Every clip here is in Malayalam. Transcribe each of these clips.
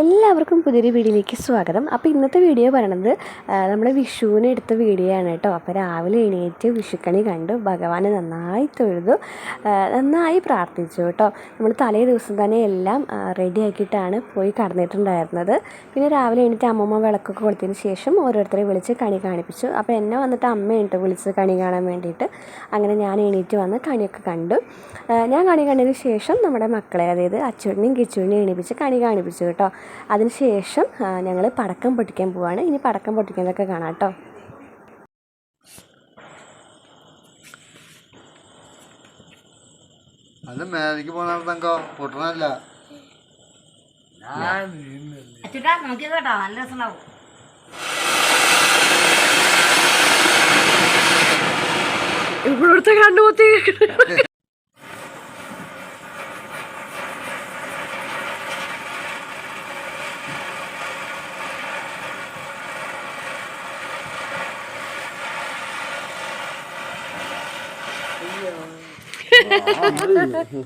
എല്ലാവർക്കും പുതിയൊരു വീഡിയോയിലേക്ക് സ്വാഗതം. അപ്പോൾ ഇന്നത്തെ വീഡിയോ പറയണത് നമ്മൾ വിഷുവിന് എടുത്ത വീഡിയോ ആണ് കേട്ടോ. അപ്പോൾ രാവിലെ എണീറ്റ് വിഷുക്കണി കണ്ടു, ഭഗവാനെ നന്നായി തൊഴുതു, നന്നായി പ്രാർത്ഥിച്ചു കേട്ടോ. നമ്മൾ തലേ ദിവസം തന്നെ എല്ലാം റെഡിയാക്കിയിട്ടാണ് പോയി കടന്നിട്ടുണ്ടായിരുന്നത്. പിന്നെ രാവിലെ എണീറ്റ് അമ്മമ്മ വിളക്കൊക്കെ കൊളുത്തിയതിന് ശേഷം ഓരോരുത്തരെ വിളിച്ച് കണി കാണിപ്പിച്ചു. അപ്പോൾ എന്നെ വന്നിട്ട് അമ്മയുണ്ട് വിളിച്ച് കണി കാണാൻ വേണ്ടിയിട്ട്. അങ്ങനെ ഞാൻ എണീറ്റ് വന്ന് കണിയൊക്കെ കണ്ടു. ഞാൻ കണി കണ്ടതിന് ശേഷം നമ്മുടെ മക്കളെ, അതായത് അച്ചുവിനെയും കിച്ചുവിനെയും എണീപ്പിച്ച് കണി കാണിപ്പിച്ചു കേട്ടോ. അതിനുശേഷം ഞങ്ങൾ പടക്കം പൊട്ടിക്കാൻ പോവാണ്. ഇനി പടക്കം പൊട്ടിക്കുന്നതൊക്കെ കാണാം കേട്ടോ. മേലേക്ക് പോകണോ പൊട്ടണല്ല നോക്കിയത് കേട്ടോ, നല്ല രസമുണ്ടാവും. ഇവിടുത്തെ കണ്ടുപോത്തി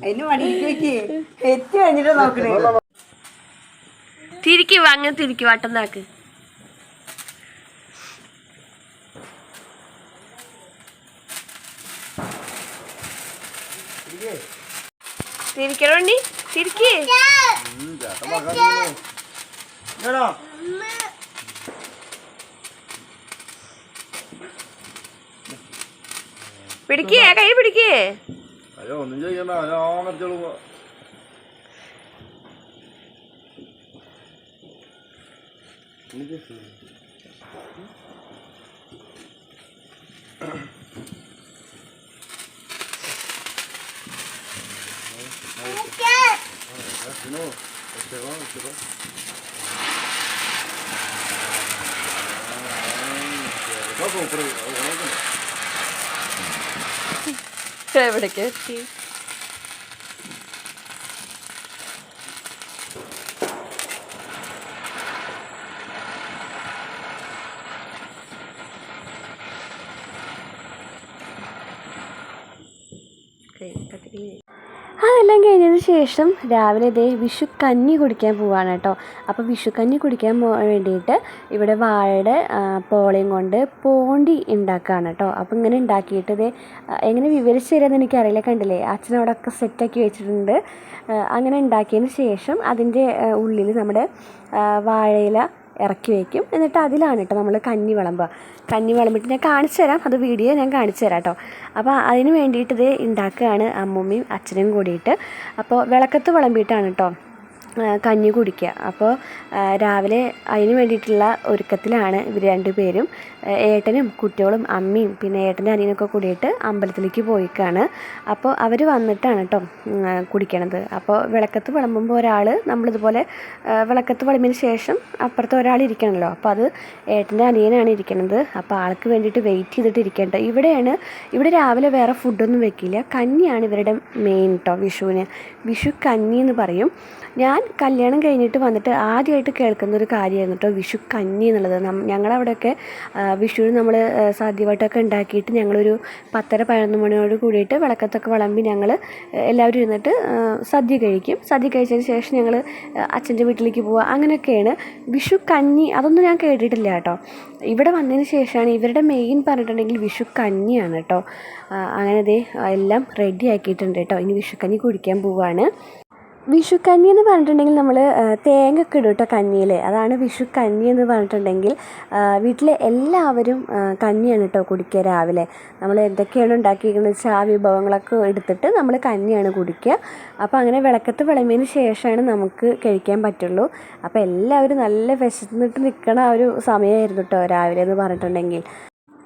അതിന് വടിക്ക് എത്തി കഴിഞ്ഞിട്ട് നോക്കണേ. തിരിക്കുക, അങ്ങനെ തിരിക്കുക, വട്ടം താക്ക്. തിരിക്കണോണ്ടി, തിരിക്കേ. പിടിക്കേ, കൈ പിടിക്കേ. അയ്യോ ഒന്നും ചെയ്യണ്ട, മറിച്ചോളൂ. എവിടേക്ക് അതെല്ലാം കഴിഞ്ഞതിന് ശേഷം രാവിലെ ഇതേ വിഷുക്കഞ്ഞി കുടിക്കാൻ പോവാണ് കേട്ടോ. അപ്പോൾ വിഷുക്കഞ്ഞി കുടിക്കാൻ വേണ്ടിയിട്ട് ഇവിടെ വാഴയുടെ പോളയും കൊണ്ട് പോണ്ടി ഉണ്ടാക്കുകയാണ് കേട്ടോ. അപ്പോൾ ഇങ്ങനെ ഉണ്ടാക്കിയിട്ട് ഇതേ എങ്ങനെ വിവരിച്ച് തരാമെന്ന് എനിക്കറിയില്ല. കണ്ടില്ലേ, അച്ഛനവിടെയൊക്കെ സെറ്റാക്കി വെച്ചിട്ടുണ്ട്. അങ്ങനെ ഉണ്ടാക്കിയതിന് ശേഷം അതിൻ്റെ ഉള്ളിൽ നമ്മുടെ വാഴയില ഇറക്കി വയ്ക്കും. എന്നിട്ട് അതിലാണ് കേട്ടോ നമ്മൾ കഞ്ഞി വിളമ്പുക. കഞ്ഞി വിളമ്പിട്ട് ഞാൻ കാണിച്ചു തരാം, അത് വീഡിയോ ഞാൻ കാണിച്ചു തരാം കേട്ടോ. അപ്പോൾ അതിന് വേണ്ടിയിട്ട് ഇത് ഉണ്ടാക്കുകയാണ് അമ്മൂമ്മയും അച്ഛനും കൂടിയിട്ട്. അപ്പോൾ വിളക്കത്ത് വിളമ്പിയിട്ടാണ് കേട്ടോ കഞ്ഞി കുടിക്കുക. അപ്പോൾ രാവിലെ അതിന് വേണ്ടിയിട്ടുള്ള ഒരുക്കത്തിലാണ് ഇവർ രണ്ടുപേരും. ഏട്ടനും കുട്ടികളും അമ്മയും പിന്നെ ഏട്ടൻ്റെ അനിയനൊക്കെ കൂടിയിട്ട് അമ്പലത്തിലേക്ക് പോയിക്കാണ്. അപ്പോൾ അവർ വന്നിട്ടാണ് കേട്ടോ കുടിക്കണത്. അപ്പോൾ വിളക്കത്ത് വിളമ്പുമ്പോൾ ഒരാൾ നമ്മളിതുപോലെ വിളക്കത്ത് വിളമ്പിന് ശേഷം അപ്പുറത്ത് ഒരാൾ ഇരിക്കണമല്ലോ. അപ്പോൾ അത് ഏട്ടൻ്റെ അനിയനാണ് ഇരിക്കണത്. അപ്പോൾ ആൾക്ക് വേണ്ടിയിട്ട് വെയിറ്റ് ചെയ്തിട്ട് ഇരിക്കേണ്ട. ഇവിടെ രാവിലെ വേറെ ഫുഡൊന്നും വെക്കില്ല, കഞ്ഞിയാണ് ഇവരുടെ മെയിൻ കേട്ടോ. വിഷുവിന് വിഷു കഞ്ഞി എന്ന് പറയും. ഞാൻ കല്യാണം കഴിഞ്ഞിട്ട് വന്നിട്ട് ആദ്യമായിട്ട് കേൾക്കുന്നൊരു കാര്യമായിരുന്നു കേട്ടോ വിഷു കഞ്ഞി എന്നുള്ളത്. ഞങ്ങളവിടെയൊക്കെ വിഷുവിന് നമ്മൾ സദ്യവട്ടമൊക്കെ ഉണ്ടാക്കിയിട്ട് ഞങ്ങളൊരു 10-11 മണിയോട് കൂടിയിട്ട് വിളക്കത്തൊക്കെ വിളമ്പി ഞങ്ങൾ എല്ലാവരും ഇരുന്നിട്ട് സദ്യ കഴിക്കും. സദ്യ കഴിച്ചതിന് ശേഷം ഞങ്ങൾ അച്ഛൻ്റെ വീട്ടിലേക്ക് പോവുക, അങ്ങനെയൊക്കെയാണ്. വിഷു കഞ്ഞി അതൊന്നും ഞാൻ കേട്ടിട്ടില്ല കേട്ടോ. ഇവിടെ വന്നതിന് ശേഷമാണ് ഇവരുടെ മെയിൻ പറഞ്ഞിട്ടുണ്ടെങ്കിൽ വിഷു കഞ്ഞിയാണ് കേട്ടോ. അങ്ങനെ ദേ എല്ലാം റെഡി ആക്കിയിട്ടുണ്ട് കേട്ടോ. ഇനി വിഷുക്കഞ്ഞി കുടിക്കാൻ പോവുകയാണ്. വിഷുക്കഞ്ഞി എന്ന് പറഞ്ഞിട്ടുണ്ടെങ്കിൽ നമ്മൾ തേങ്ങ ഒക്കെ ഇടും കേട്ടോ കഞ്ഞിയിൽ. അതാണ് വിഷുക്കഞ്ഞി എന്ന് പറഞ്ഞിട്ടുണ്ടെങ്കിൽ. വീട്ടിലെ എല്ലാവരും കഞ്ഞിയാണ് കേട്ടോ കുടിക്കുക രാവിലെ. നമ്മൾ എന്തൊക്കെയാണ് ഉണ്ടാക്കിയിരിക്കുന്നത് വെച്ചാൽ ആ വിഭവങ്ങളൊക്കെ എടുത്തിട്ട് നമ്മൾ കഞ്ഞിയാണ് കുടിക്കുക. അപ്പോൾ അങ്ങനെ വിളക്കത്ത് വിളമ്പിയതിന് ശേഷമാണ് നമുക്ക് കഴിക്കാൻ പറ്റുള്ളൂ. അപ്പോൾ എല്ലാവരും നല്ല വിശന്നിട്ട് നിൽക്കണ ആ ഒരു സമയമായിരുന്നു കേട്ടോ രാവിലെ എന്ന് പറഞ്ഞിട്ടുണ്ടെങ്കിൽ.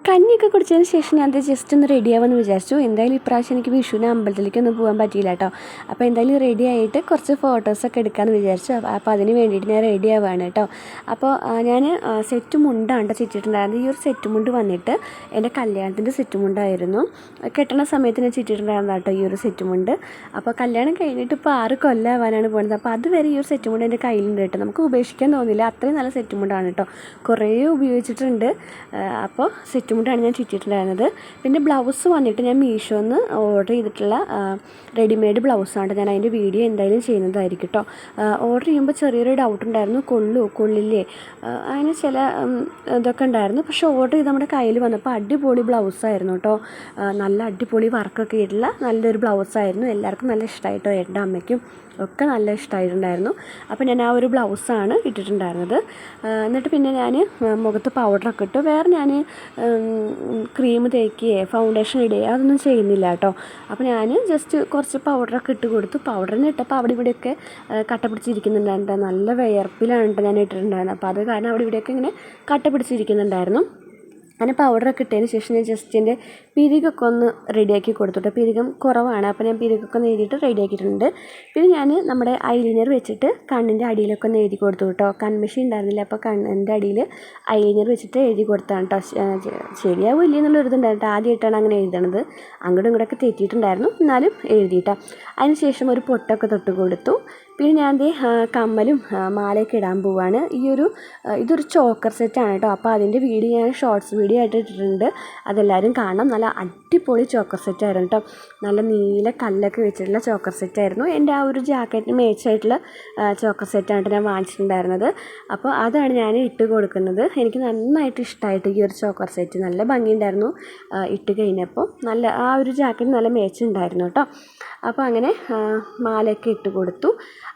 കഞ്ഞിയൊക്കെ കുടിച്ചതിന് ശേഷം ഞാൻ ജസ്റ്റ് ഒന്ന് റെഡിയാവുമെന്ന് വിചാരിച്ചു. എന്തായാലും ഇപ്രാവശ്യം എനിക്ക് വിഷുവിന് അമ്പലത്തിലേക്കൊന്നും പോകാൻ പറ്റിയില്ല കേട്ടോ. അപ്പോൾ എന്തായാലും റെഡി ആയിട്ട് കുറച്ച് ഫോട്ടോസൊക്കെ എടുക്കാമെന്ന് വിചാരിച്ചു. അപ്പോൾ അതിന് വേണ്ടിയിട്ട് ഞാൻ റെഡി ആവുകയാണ് കേട്ടോ. അപ്പോൾ ഞാൻ സെറ്റ് മുണ്ടാണ് ചുറ്റിയിട്ടുണ്ടായിരുന്നത്. ഈ ഒരു സെറ്റ് മുണ്ട് വന്നിട്ട് എൻ്റെ കല്യാണത്തിൻ്റെ സെറ്റ് മുണ്ടായിരുന്നു. കെട്ടണ സമയത്ത് ഞാൻ ചുറ്റിയിട്ടുണ്ടായിരുന്ന കേട്ടോ ഈ ഒരു സെറ്റ് മുണ്ട്. അപ്പോൾ കല്യാണം കഴിഞ്ഞിട്ട് ഇപ്പോൾ 6 കൊല്ലമാവാനാണ് പോകുന്നത്. അപ്പോൾ അതുവരെ ഈ ഒരു സെറ്റ് മുണ്ട് എൻ്റെ കയ്യിലുണ്ട് കേട്ടോ. നമുക്ക് ഉപേക്ഷിക്കാൻ തോന്നില്ല, അത്രയും നല്ല സെറ്റ് മുണ്ടാണ് കേട്ടോ. കുറേ ഉപയോഗിച്ചിട്ടുണ്ട്. അപ്പോൾ സെറ്റ് ചുറ്റുമുട്ടാണ് ഞാൻ ചുറ്റിയിട്ടുണ്ടായിരുന്നത്. പിന്നെ ബ്ലൗസ് വന്നിട്ട് ഞാൻ മീഷോന്ന് ഓർഡർ ചെയ്തിട്ടുള്ള റെഡിമെയ്ഡ് ബ്ലൗസാണ്. ഞാൻ അതിൻ്റെ വീഡിയോ എന്തായാലും ചെയ്യുന്നതായിരിക്കും കേട്ടോ. ഓർഡർ ചെയ്യുമ്പോൾ ചെറിയൊരു ഡൗട്ട് ഉണ്ടായിരുന്നു, കൊള്ളില്ലേ അങ്ങനെ ചില ഇതൊക്കെ ഉണ്ടായിരുന്നു. പക്ഷേ ഓർഡർ ചെയ്ത് നമ്മുടെ കയ്യിൽ വന്നപ്പോൾ അടിപൊളി ബ്ലൗസായിരുന്നു കേട്ടോ. നല്ല അടിപൊളി വർക്കൊക്കെ ആയിട്ടുള്ള നല്ലൊരു ബ്ലൗസായിരുന്നു. എല്ലാവർക്കും നല്ല ഇഷ്ടമായിട്ടോ, എൻ്റെ അമ്മയ്ക്കും ഒക്കെ നല്ല ഇഷ്ടമായിട്ടുണ്ടായിരുന്നു. അപ്പോൾ ഞാൻ ആ ഒരു ബ്ലൗസാണ് ഇട്ടിട്ടുണ്ടായിരുന്നത്. എന്നിട്ട് പിന്നെ ഞാൻ മുഖത്ത് പൗഡറൊക്കെ ഇട്ടു. വേറെ ഞാൻ ക്രീം തേക്കുകയോ ഫൗണ്ടേഷൻ ഇടുകയോ അതൊന്നും ചെയ്യുന്നില്ല കേട്ടോ. അപ്പോൾ ഞാൻ ജസ്റ്റ് കുറച്ച് പൗഡറൊക്കെ ഇട്ട് കൊടുത്തു. പൗഡറിന് ഇട്ടപ്പോൾ അവിടെ ഇവിടെയൊക്കെ കട്ട പിടിച്ചിരിക്കുന്നുണ്ടായിരുന്നു. നല്ല വിയർപ്പിലാണ് കേട്ടോ ഞാൻ ഇട്ടിട്ടുണ്ടായിരുന്നത്. അപ്പോൾ അത് കാരണം അവിടെ ഇവിടെയൊക്കെ ഇങ്ങനെ കട്ട പിടിച്ചിരിക്കുന്നുണ്ടായിരുന്നു. അങ്ങനെ പൗഡറൊക്കെ ഇട്ടതിന് ശേഷം ഞാൻ ജസ്റ്റ് എൻ്റെ പിരികൊക്കെ ഒന്ന് റെഡിയാക്കി കൊടുത്തിട്ട്, പിരികം കുറവാണ്, അപ്പോൾ ഞാൻ പിരികൊക്കെ ഒന്ന് എഴുതിയിട്ട് റെഡിയാക്കിയിട്ടുണ്ട്. പിന്നെ ഞാൻ നമ്മുടെ ഐലൈനർ വെച്ചിട്ട് കണ്ണിൻ്റെ അടിയിലൊക്കെ ഒന്ന് എഴുതി കൊടുത്തു കേട്ടോ. കൺമഷി ഉണ്ടായിരുന്നില്ല, അപ്പോൾ കണ്ണിൻ്റെ അടിയിൽ ഐലൈനർ വെച്ചിട്ട് എഴുതി കൊടുത്താണ് കേട്ടോ. ശരിയാവില്ല എന്നുള്ളൊരു ഇതുണ്ടായിരുന്നു. ആദ്യമായിട്ടാണ് അങ്ങനെ എഴുതണത്. അങ്ങോട്ടും ഇങ്ങോട്ടൊക്കെ തെറ്റിയിട്ടുണ്ടായിരുന്നു, എന്നാലും എഴുതിയിട്ടാണ്. അതിന് ശേഷം ഒരു പൊട്ടൊക്കെ തൊട്ട് കൊടുത്തു. പിന്നെ ഞാൻ കമ്മലും മാലയൊക്കെ ഇടാൻ പോവുകയാണ്. ഇതൊരു ചോക്കർ സെറ്റാണ് കേട്ടോ. അപ്പോൾ അതിൻ്റെ വീഡിയോ ഞാൻ ഷോർട്സ് വീഡിയോ ആയിട്ട് ഇട്ടിട്ടുണ്ട്, അതെല്ലാവരും കാണണം. നല്ല അടിപൊളി ചോക്കർ സെറ്റായിരുന്നു കേട്ടോ. നല്ല നീല കല്ലൊക്കെ വെച്ചിട്ടുള്ള ചോക്കർ സെറ്റായിരുന്നു. എൻ്റെ ആ ഒരു ജാക്കറ്റിന് മേച്ചായിട്ടുള്ള ചോക്കർ സെറ്റാണ് ഞാൻ വാങ്ങിച്ചിട്ടുണ്ടായിരുന്നത്. അപ്പോൾ അതാണ് ഞാൻ ഇട്ട് കൊടുക്കുന്നത്. എനിക്ക് നന്നായിട്ട് ഇഷ്ടമായിട്ട് ഈ ഒരു ചോക്കർ സെറ്റ് നല്ല ഭംഗിയുണ്ടായിരുന്നു ഇട്ട് കഴിഞ്ഞപ്പോൾ. നല്ല ആ ഒരു ജാക്കറ്റ് നല്ല മേച്ചുണ്ടായിരുന്നു കേട്ടോ. അപ്പോൾ അങ്ങനെ മാലയൊക്കെ ഇട്ട് കൊടുത്തു.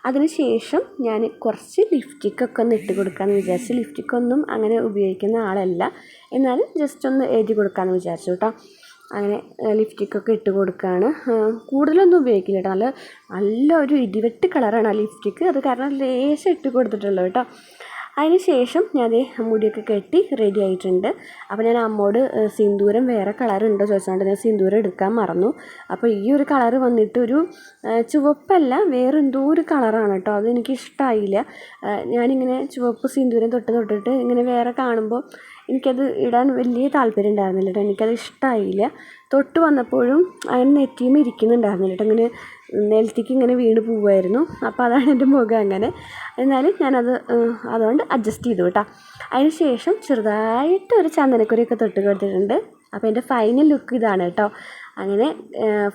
അതിന് ശേഷം ഞാൻ കുറച്ച് ലിപ്സ്റ്റിക്കൊക്കെ ഒന്ന് ഇട്ട് കൊടുക്കാമെന്ന് വിചാരിച്ചു. ലിപ്സ്റ്റിക്കൊന്നും അങ്ങനെ ഉപയോഗിക്കുന്ന ആളല്ല, എന്നാലും ജസ്റ്റ് ഒന്ന് എഴുതി കൊടുക്കാമെന്ന് വിചാരിച്ചു കേട്ടോ. അങ്ങനെ ലിപ്സ്റ്റിക്കൊക്കെ ഇട്ട് കൊടുക്കുകയാണ്. കൂടുതലൊന്നും ഉപയോഗിക്കില്ല കേട്ടോ. നല്ല ഒരു ഇടിവെട്ട് കളറാണ് ആ ലിപ്സ്റ്റിക്ക്. അത് കാരണം ലേശം ഇട്ട് കൊടുത്തിട്ടുള്ളൂ കേട്ടോ. അതിന് ശേഷം ഞാൻ മുടിയൊക്കെ കെട്ടി റെഡി ആയിട്ടുണ്ട്. അപ്പോൾ ഞാൻ അമ്മോട് സിന്ദൂരം വേറെ കളറുണ്ടോ ചോദിച്ചുകൊണ്ട് ഞാൻ സിന്ദൂരം എടുക്കാൻ മറന്നു. അപ്പോൾ ഈ ഒരു കളറ് വന്നിട്ട് ഒരു ചുവപ്പല്ല, വേറെ എന്തോ ഒരു കളറാണ് കേട്ടോ. അതെനിക്ക് ഇഷ്ടമായില്ല. ഞാനിങ്ങനെ ചുവപ്പ് സിന്ദൂരം തൊട്ടിട്ട് ഇങ്ങനെ വേറെ കാണുമ്പോൾ എനിക്കത് ഇടാൻ വലിയ താല്പര്യം ഉണ്ടായിരുന്നില്ല കേട്ടോ. എനിക്കത് ഇഷ്ടമായില്ല. തൊട്ട് വന്നപ്പോഴും അങ്ങനെ നെറ്റിയുമ്പോൾ ഇരിക്കുന്നുണ്ടായിരുന്നില്ല കേട്ടോ. ഇങ്ങനെ നിലത്തേക്ക് ഇങ്ങനെ വീണ് പോവുമായിരുന്നു. അപ്പോൾ അതാണ് എൻ്റെ മുഖം അങ്ങനെ. എന്നാലും ഞാനത് അതുകൊണ്ട് അഡ്ജസ്റ്റ് ചെയ്തു കേട്ടോ. അതിന് ശേഷം ചെറുതായിട്ട് ഒരു ചന്ദനക്കുരിയൊക്കെ തൊട്ട് കൊടുത്തിട്ടുണ്ട്. അപ്പോൾ എൻ്റെ ഫൈനൽ ലുക്ക് ഇതാണ് കേട്ടോ. അങ്ങനെ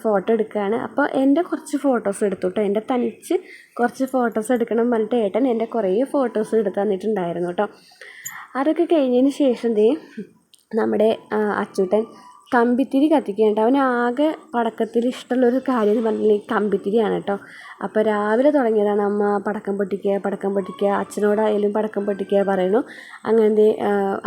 ഫോട്ടോ എടുക്കുകയാണ്. അപ്പോൾ എൻ്റെ കുറച്ച് ഫോട്ടോസ് എടുത്തു കേട്ടോ. എൻ്റെ തനിച്ച് കുറച്ച് ഫോട്ടോസ് എടുക്കണം പറഞ്ഞിട്ട് ഏട്ടൻ എൻ്റെ കുറേ ഫോട്ടോസ് എടുത്ത് തന്നിട്ടുണ്ടായിരുന്നു കേട്ടോ. അതൊക്കെ കഴിഞ്ഞതിന് ശേഷം നമ്മുടെ അച്ചൂട്ടൻ കമ്പിത്തിരി കത്തിക്കുന്നുണ്ട്. അവന് ആകെ പടക്കത്തിൽ ഇഷ്ടമുള്ളൊരു കാര്യം എന്ന് പറഞ്ഞാൽ കമ്പിത്തിരിയാണ് കേട്ടോ. അപ്പോൾ രാവിലെ തുടങ്ങിയതാണ് അമ്മ പടക്കം പൊട്ടിക്കുക, അച്ഛനോടായാലും പടക്കം പൊട്ടിക്കുക പറയുന്നു. അങ്ങനെ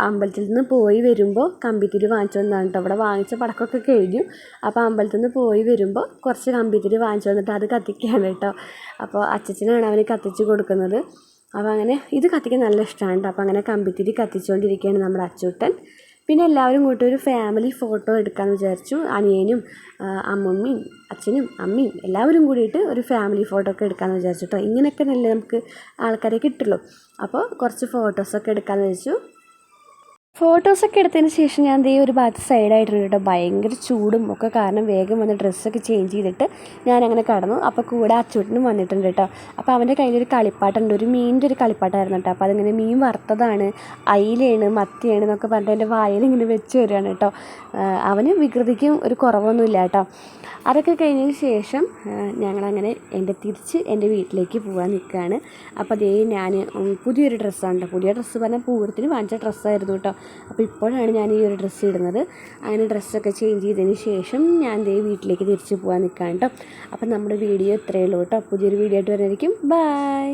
അമ്പലത്തിൽ നിന്ന് പോയി വരുമ്പോൾ കമ്പിത്തിരി വാങ്ങിച്ചു വന്നതാണ് കേട്ടോ. ഇവിടെ വാങ്ങിച്ച പടക്കമൊക്കെ കഴിഞ്ഞു. അപ്പോൾ അമ്പലത്തിൽ നിന്ന് പോയി വരുമ്പോൾ കുറച്ച് കമ്പിത്തിരി വാങ്ങിച്ചു വന്നിട്ട് അത് കത്തിക്കുകയാണ് കേട്ടോ. അപ്പോൾ അച്ഛനാണ് അവന് കത്തിച്ച് കൊടുക്കുന്നത്. അപ്പോൾ അങ്ങനെ ഇത് കത്തിക്കാൻ നല്ല ഇഷ്ടമാണ് കേട്ടോ. അപ്പോൾ അങ്ങനെ കമ്പിത്തിരി കത്തിച്ചുകൊണ്ടിരിക്കുകയാണ് നമ്മുടെ അച്ചൂട്ടൻ. പിന്നെ എല്ലാവരും കൂട്ടി ഒരു ഫാമിലി ഫോട്ടോ എടുക്കാമെന്ന് വിചാരിച്ചു. അനിയനും അമ്മമ്മയും അച്ഛനും അമ്മയും എല്ലാവരും കൂടിയിട്ട് ഒരു ഫാമിലി ഫോട്ടോ ഒക്കെ എടുക്കാമെന്ന് വിചാരിച്ചു കേട്ടോ. ഇങ്ങനെയൊക്കെ നല്ല നമുക്ക് ആൾക്കാരെ കിട്ടുള്ളൂ. അപ്പോൾ കുറച്ച് ഫോട്ടോസൊക്കെ എടുക്കാമെന്ന് വെച്ചു. ഫോട്ടോസൊക്കെ എടുത്തതിന് ശേഷം ഞാൻ ഒരു ഭാഗത്ത് സൈഡായിട്ടുണ്ട് കേട്ടോ. ഭയങ്കര ചൂടും ഒക്കെ കാരണം വേഗം വന്ന് ഡ്രസ്സൊക്കെ ചേഞ്ച് ചെയ്തിട്ട് ഞാനങ്ങനെ കടന്നു. അപ്പോൾ കൂടെ അച്ചൂട്ടനും വന്നിട്ടുണ്ട് കേട്ടോ. അപ്പോൾ അവൻ്റെ കയ്യിലൊരു കളിപ്പാട്ടുണ്ട്, ഒരു മീനിൻ്റെ ഒരു കളിപ്പാട്ടമായിരുന്നു കേട്ടോ. അപ്പോൾ അതിങ്ങനെ മീൻ വറുത്തതാണ്, അയിലാണ്, മത്തിയാണ് എന്നൊക്കെ പറഞ്ഞിട്ട് എൻ്റെ വായിലിങ്ങനെ വെച്ച് തരികയാണ് കേട്ടോ. അവന് വികൃതിക്കും ഒരു കുറവൊന്നുമില്ല കേട്ടോ. അതൊക്കെ കഴിഞ്ഞതിന് ശേഷം ഞങ്ങളങ്ങനെ തിരിച്ച് എൻ്റെ വീട്ടിലേക്ക് പോകാൻ നിൽക്കുകയാണ്. അപ്പോൾ ഞാൻ പുതിയൊരു ഡ്രസ്സാണ് കേട്ടോ. പുതിയ ഡ്രസ്സ് പറഞ്ഞാൽ പൂരത്തിന് വാങ്ങിച്ച ഡ്രസ്സായിരുന്നു കേട്ടോ. അപ്പോൾ ഇപ്പോഴാണ് ഞാൻ ഈ ഒരു ഡ്രസ്സ് ഇടുന്നത്. അങ്ങനെ ഡ്രസ്സൊക്കെ ചേഞ്ച് ചെയ്തതിന് ശേഷം ഞാൻ വീട്ടിലേക്ക് തിരിച്ച് പോകാൻ നിൽക്കുകയാണ് കേട്ടോ. അപ്പോൾ നമ്മുടെ വീഡിയോ ഇത്രയേ ഉള്ളൂ കേട്ടോ. പുതിയൊരു വീഡിയോ ആയിട്ട് വരുന്നതായിരിക്കും. ബൈ.